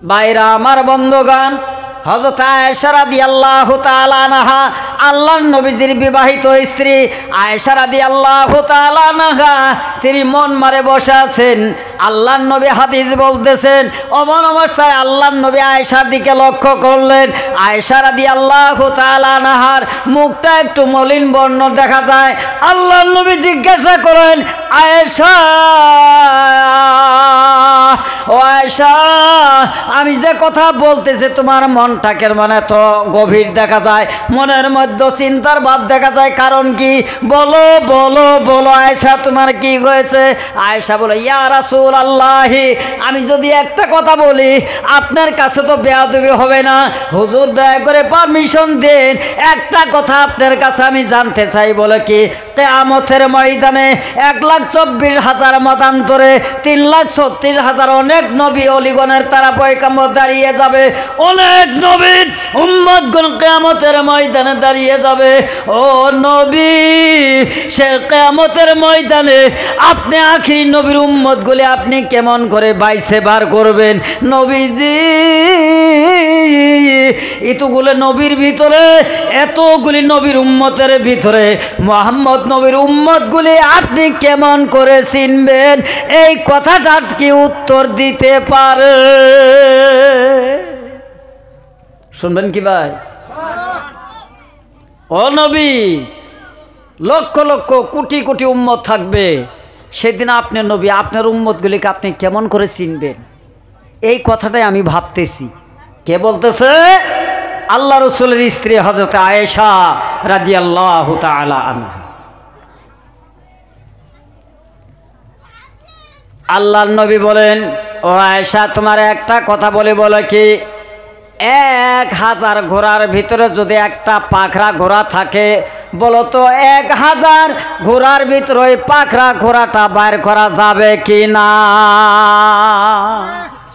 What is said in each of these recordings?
বাইরা আমার বন্ধুগণ, হযরত আয়েশা রাদিয়াল্লাহু তাআলা আনহা আল্লাহর নবীজির বিবাহিত স্ত্রী আয়েশা রাদিয়াল্লাহু তাআলা আনহা তিনি মন মারে বসে আছেন। আল্লাহর নবী হাদিস বলতেছেন, অমন অবস্থায় আল্লাহর নবী আয়েশার দিকে লক্ষ্য করলেন। আয়েশা রাদিয়াল্লাহু তাআলা আনহার মুখটা একটু মলিন বর্ণ দেখা যায়। আল্লাহর নবী জিজ্ঞাসা করেন, আয়েশা, ও আয়েশা, আমি যে কথা বলতেছি তোমার মনটা কেমন এত গভীর দেখা যায়, মনের মধ্যে চিন্তার ভাব দেখা যায়, কারণ কি? বলো বলো বলো আয়েশা, তোমার কি হয়েছে? আয়েশা বলে, ইয়া রাসূলুল্লাহ, আমি যদি একটা কথা বলি আপনার কাছে তো বেয়াদবি হবে না, হুজুর দয়া করে পারমিশন দেন, একটা কথা আপনার কাছে আমি জানতে চাই। বলে কি? কিয়ামতের ময়দানে 1,24,000 মতান্তরে 3,36,000 অনেক নবী অলিগণের তারা পয়গম্বর দাঁড়িয়ে যাবে, অনেক নবীর উম্মতগণ কিয়ামতের ময়দানে দাঁড়িয়ে যাবে। ও নবী, সে কিয়ামতের ময়দানে আপনি আখিরি নবীর উম্মতগুলি আপনি কেমন করে বাইসে বার করবেন? নবীজি, এতগুলো নবীর ভিতরে, এতগুলি নবীর উম্মতের ভিতরে মুহাম্মদ নবীর উম্মতগুলি আপনি কেমন করে চিনবেন? এই কথাটা কি উত্তর দিতে পারে? শুনবেন কি ভাই? ও নবী, লক্ষ লক্ষ কোটি কোটি উম্মত থাকবে, সেদিন আপনি নবী, আপনার উম্মতগুলিকে আপনি কেমন করে চিনবেন? এই কথাটাই আমি ভাবতেছি। কে বলতেছে? আল্লাহ রাসূলের স্ত্রী হযরত আয়েশা রাদিয়াল্লাহু তাআলা আনহা। আল্লাহর নবী বলেন, ও আয়েশা, তোমার একটা কথা বলে, বলে কি? 1000 ঘোড়ার ভিতরে যদি একটা পাখরা ঘোড়া থাকে, বলো তো 1000 ঘোড়ার ভিতরে ওই পাখরা ঘোড়াটা বাইর করা যাবে কি না?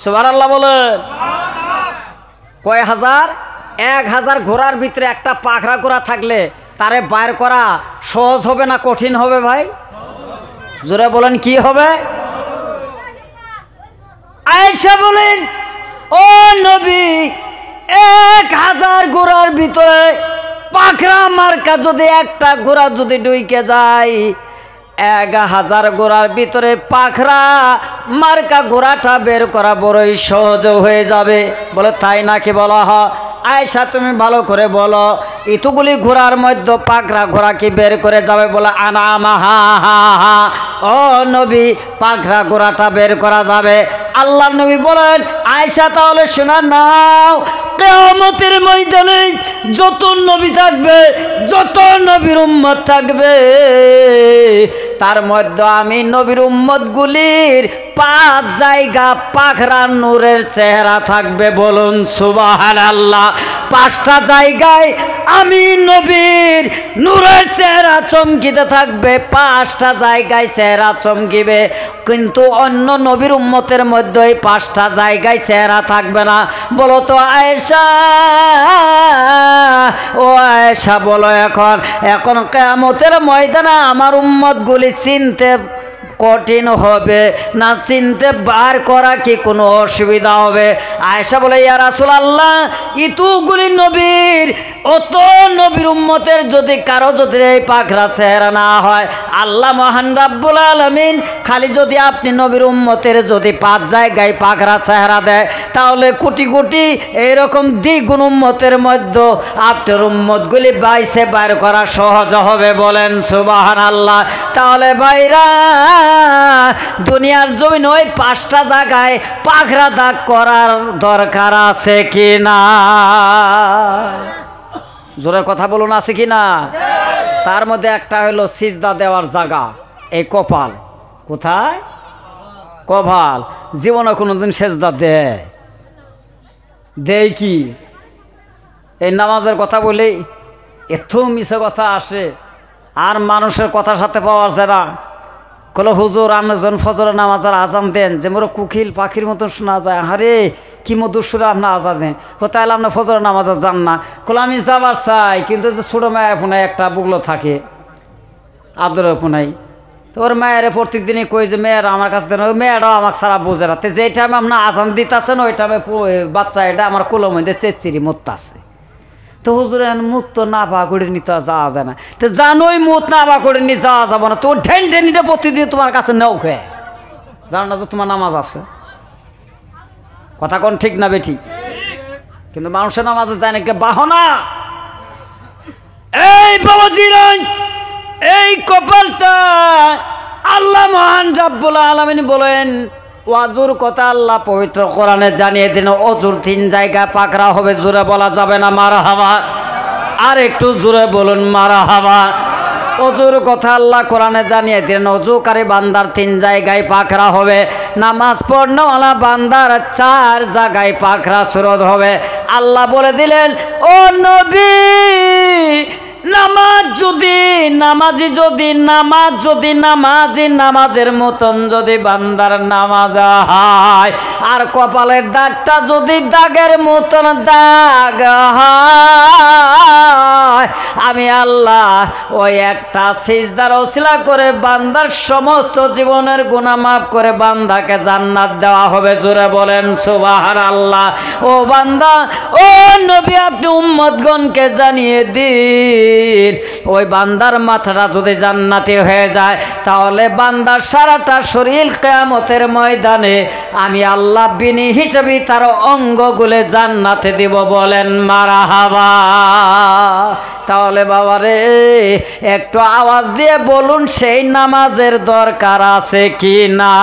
সুবহানাল্লাহ বলেন। কয় হাজার? 1000 ঘোড়ার ভিতরে একটা পাখরা ঘোড়া থাকলে তারে বাইর করা সহজ হবে না কঠিন হবে ভাই? জোরে বলেন, কি হবে? আয়েশা বলেন, ও নবী, 1000 ঘোড়ার ভিতরে পাখরা মার্কা যদি একটা ঘোড়া যদি ঢুকে যায়, 1000 ঘোড়ার ভিতরে পাখরা মার্কা ঘোড়াটা বের করা বড়ই সহজ হয়ে যাবে। বলে, তাই নাকি? বলা হয়। আয়েশা, তুমি ভালো করে বলো, এতগুলি ঘোড়ার মধ্যে পাখরা ঘোড়া কি বের করে যাবে? বলে, আনামা, হা হা হা, ও নবী, পাখরা ঘোড়াটা বের করা যাবে। আল্লাহ নবী বলেন, আয়েশা, তাহলে শোনা নাও, কিয়ামতের ময়দানে যত নবী থাকবে, যত নবীর উম্মত থাকবে, তার মধ্যে আমি নবীর উম্মতগুলির 5 জায়গা পাখরা নূরের চেহারা থাকবে। বলুন সুবহানাল্লাহ। 5টা জায়গায় আমি নবীর নূরের চেহারা চমকিতে থাকবে, 5টা জায়গায় চেহারা চমকিবে, কিন্তু অন্য নবীর উম্মতের মধ্যে এই 5টা জায়গায় চেহারা থাকবে না। বলো তো আয়েশা, ও আয়েশা বলো, এখন কিয়ামতের ময়দানে আমার উম্মতগুলি চিনতে কঠিন হবে না চিনতে বার করা কি কোনো অসুবিধা হবে? আয়েশা বলে, ইয়া রাসূলুল্লাহ, এতগুলি নবীর, অত নবীর উম্মতের যদি কারো যদি এই পাখরা চেহারা না হয়, আল্লাহ মহান রাব্বুল আলামিন খালি যদি আপনি নবীর উম্মতের যদি 5 জায়গায় পাখরা চেহারা দেয়, তাহলে কোটি কোটি এইরকম দ্বিগুণ উম্মতের মধ্যে আপনার উম্মতগুলি বাইসে বার করা সহজ হবে। বলেন সুবহানাল্লাহ। তাহলে ভাইরা, দুনিয়ার জমিন ওই 5টা জায়গায় পাখরা দাগ করার দরকার আছে কি না? জোরে কথা বলুন, আছে কি না? তার মধ্যে একটা হলো সিজদা দেওয়ার জায়গা, এই কপাল। কোথায়? কপাল। জীবনে কোনোদিন সেজদা দেয় কি? এই নামাজের কথা বলি এত মিছে কথা আসে, আর মানুষের কথার সাথে পাওয়া যায় না। কলো, হুজুর, আপনি যখন ফজরের নামাজের আজান দেন, যে মোর কুকিল পাখির মতন শোনা যায়, আরে কি মধুর সুরে আপনার আজান দেন, কোথায় আপনার ফজরের নামাজে যান না? কলো, আমি যাবার চাই, কিন্তু যে ছোটো মায়া ফোনায় একটা বুগলো থাকে, আদর ফোনাই, তো ওর মেয়েরে প্রত্যেক দিনই কই যে মেয়েরা আমার কাছে দেন, ওই মেয়েরাও আমাকে সারা বোঝে রাতে যেই টাইমে আপনার আজান দিতেছেন ওই টাইমে বাচ্চা এটা আমার কোলো মধ্যে চেচিরি মুততাছে। তো হুজুরে মুত তো না পা করে নিতে যাওয়া যায় না, তো জানোই মুত না পা করে নিয়ে যাওয়া যাবো না, তো ঢেন ঢেনিটা প্রতিদিন তোমার কাছে নেও খেয়ে জানো না তো তোমার নামাজ আছে। কথা কোন ঠিক না বেঠিক? কিন্তু মানুষের নামাজে যায় না কে বাহনা। এই বাবাজি নয়, এই কপালটা আল্লাহ মহান রাব্বুল আলামিন বলেন ওয়াজুর কথা আল্লাহ পবিত্র কোরআনে জানিয়ে দিন। অজুর 3 জায়গায় পাকড়া হবে, জোরে বলা যাবে না মারহাবা? আর একটু জোরে বলুন মারহাবা। অজুর কথা আল্লাহ কোরআনে জানিয়ে দিলেন, অজুকারী বান্দার 3 জায়গায় পাকড়া হবে, নামাজ পড়নেওয়ালা বান্দার 4 জায়গায় পাকড়া সুরত হবে। আল্লাহ বলে দিলেন ও নবী, নামাজের মতন যদি বান্দার নামাজ হয়, আর কপালের দাগটা যদি দাগের মতন দাগ হয়, আমি আল্লাহ ওই একটা সিজদার ওসিলা করে বান্দার সমস্ত জীবনের গুনাহ মাফ করে বান্দাকে জান্নাত দেওয়া হবে। জোরে বলেন সুবহানাল্লাহ। ও বান্দা, ও নবী, আপনি উম্মতগণকে জানিয়ে দিন ওই বান্দার মাথাটা যদি জান্নাতি হয়ে যায়, তাহলে বান্দার সারাটা শরীর কিয়ামতের ময়দানে আমি আল্লাহ বিনি হিসেবে তার অঙ্গগুলো জান্নাতে দিব। বলেন মারহাবা। তাহলে বাবারে একটু আওয়াজ দিয়ে বলুন সেই নামাজের দরকার আছে কি না?